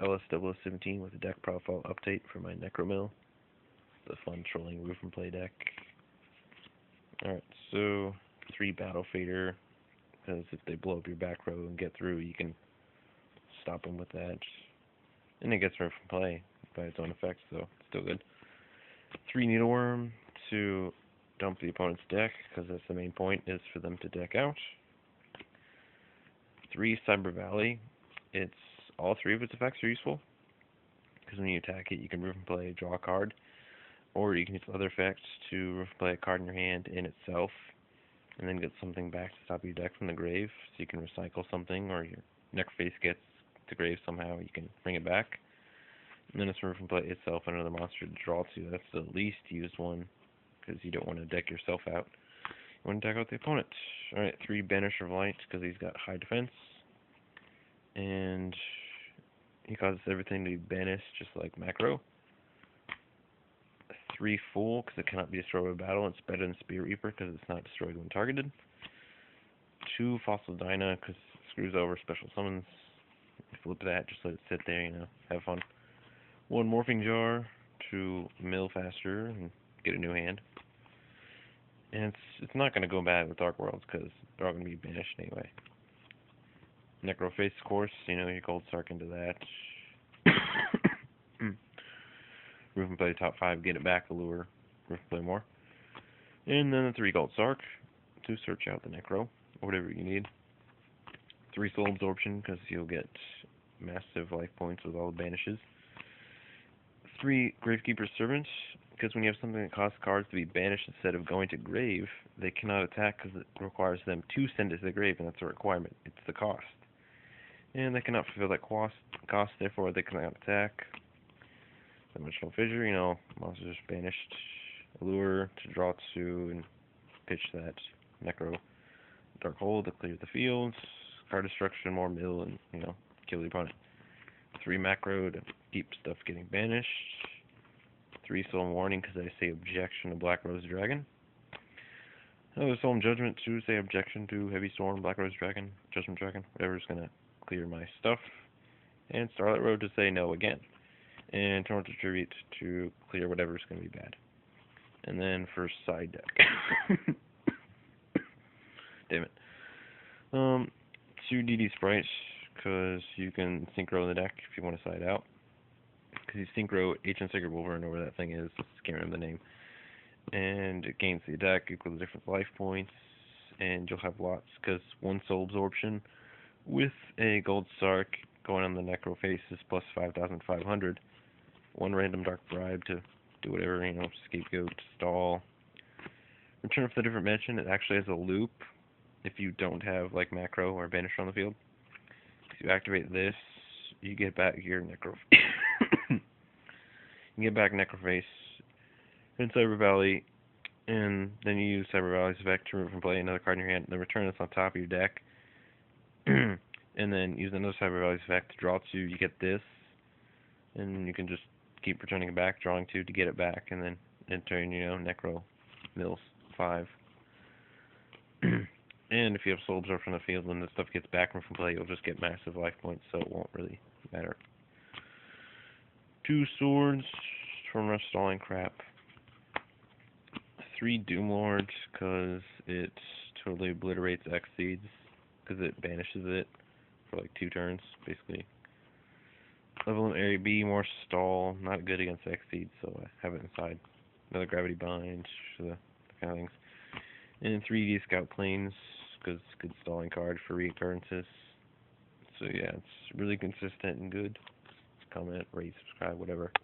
LS0017 with a deck profile update for my Necromill. The fun trolling roof and play deck. Alright, so 3 Battle Fader, because if they blow up your back row and get through, you can stop them with that. And it gets roof and play by its own effects, so it's still good. 3 Needleworm to dump the opponent's deck, because that's the main point, is for them to deck out. 3 Cyber Valley. All 3 of its effects are useful, because when you attack it, you can roof and play, draw a card, or you can use other effects to roof and play a card in your hand in itself, and then get something back to the top of your deck from the grave, so you can recycle something, or your Necroface gets to grave somehow, you can bring it back. And then it's roof and play itself and another monster to draw to. That's the least used one, because you don't want to deck yourself out. You want to deck out the opponent. Alright, 3 Banisher of Light, because he's got high defense, and he causes everything to be banished, just like Macro. 3 Fool, because it cannot be destroyed by battle. It's better than Spear Reaper, because it's not destroyed when targeted. 2 Fossil Dyna, because it screws over special summons. Flip that, just let it sit there, have fun. 1 Morphing Jar to mill faster and get a new hand. And it's not going to go bad with Dark Worlds, because they're all going to be banished anyway. Necroface, of course, your Gold Sark into that. Roof and play top 5, get it back, allure, roof and play more. And then the 3 Gold Sark to search out the Necro, or whatever you need. 3 Soul Absorption, because you'll get massive life points with all the banishes. 3 Gravekeeper's Servant, because when you have something that causes cards to be banished instead of going to grave, they cannot attack because it requires them to send it to the grave, and that's a requirement. It's the cost. And they cannot fulfill that cost, therefore they cannot attack. Dimensional Fissure, monsters banished. Allure to draw 2 and pitch that Necro Dark Hole to clear the field. Card destruction, more mill, and, kill the opponent. 3 Macro to keep stuff getting banished. 3 Solemn Warning, because I say objection to Black Rose Dragon. Another Solemn Judgment to say objection to Heavy Storm, Black Rose Dragon, Judgment Dragon, whatever's going to clear my stuff. And Starlight Road to say no again. And Torrent of Tribute to clear whatever's going to be bad. And then for side deck. Damn it. 2 DD Sprites, because you can synchro the deck if you want to side out. Because you synchro Ancient Sacred Wolverine, or whatever that thing is, can't remember the name. And it gains the deck equal to different life points, and you'll have lots, because 1 Soul Absorption with a Gold Sark going on the Necroface is plus 5,500. 1 random Dark Bribe to do whatever, scapegoat, stall. Return for the different mention, it actually has a loop if you don't have, like, Macro or Banisher on the field. If you activate this, you get back your Necroface. You get back Necroface and Cyber Valley, and then you use Cyber Valley's effect to remove and play another card in your hand, and then return this on top of your deck. And then use another Cyber Valley's effect to draw 2, you get this, and you can just keep returning it back, drawing 2 to get it back, and then enter, Necro mills 5. And if you have Soul Absorption on the field, when the stuff gets back from play, you'll just get massive life points, so it won't really matter. 2 Swords from stalling crap. 3 Doomlords, because it totally obliterates X-Seeds, because it banishes it for like 2 turns, basically. Level in Area B, more stall, not good against X-Seeds, so I have it inside. Another Gravity Bind, the kind of things. And 3D Scout Planes, because it's a good stalling card for reoccurrences. So yeah, it's really consistent and good. Comment, rate, subscribe, whatever.